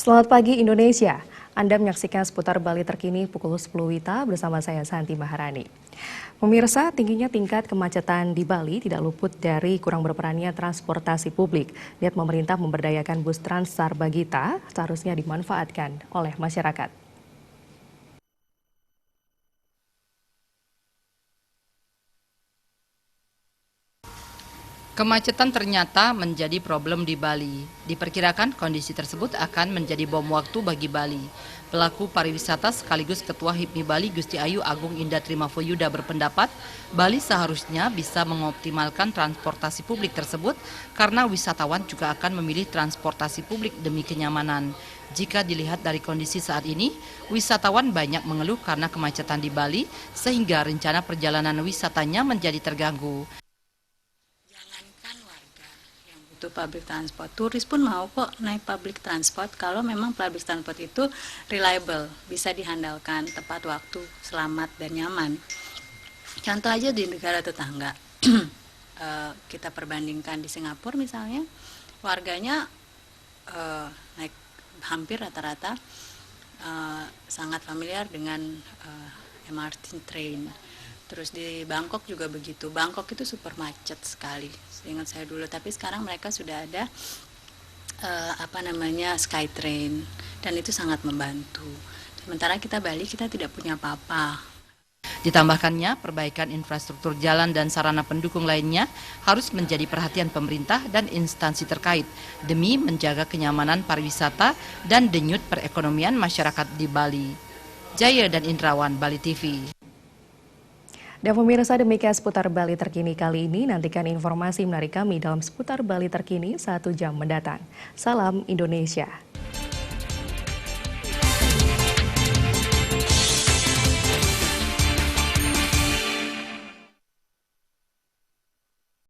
Selamat pagi Indonesia. Anda menyaksikan seputar Bali terkini pukul 10 WITA bersama saya Santi Maharani. Pemirsa, tingginya tingkat kemacetan di Bali tidak luput dari kurang berperannya transportasi publik. Niat pemerintah memberdayakan bus Trans Sarbagita seharusnya dimanfaatkan oleh masyarakat. Kemacetan ternyata menjadi problem di Bali. Diperkirakan kondisi tersebut akan menjadi bom waktu bagi Bali. Pelaku pariwisata sekaligus Ketua HIPMI Bali Gusti Ayu Agung Indah Trimafoyuda berpendapat, Bali seharusnya bisa mengoptimalkan transportasi publik tersebut karena wisatawan juga akan memilih transportasi publik demi kenyamanan. Jika dilihat dari kondisi saat ini, wisatawan banyak mengeluh karena kemacetan di Bali sehingga rencana perjalanan wisatanya menjadi terganggu. Public transport, turis pun mau kok naik public transport kalau memang public transport itu reliable, bisa dihandalkan, tepat waktu, selamat dan nyaman. Contoh aja di negara tetangga, kita perbandingkan di Singapura misalnya, warganya naik hampir rata-rata sangat familiar dengan MRT train. Terus di Bangkok juga begitu. Bangkok itu super macet sekali, ingat saya dulu. Tapi sekarang mereka sudah ada Skytrain, dan itu sangat membantu. Sementara kita Bali, kita tidak punya apa-apa. Ditambahkannya, perbaikan infrastruktur jalan dan sarana pendukung lainnya harus menjadi perhatian pemerintah dan instansi terkait demi menjaga kenyamanan pariwisata dan denyut perekonomian masyarakat di Bali. Jaya dan Indrawan, Bali TV. Dan pemirsa, demikian seputar Bali terkini kali ini. Nantikan informasi menarik kami dalam seputar Bali terkini 1 jam mendatang. Salam Indonesia.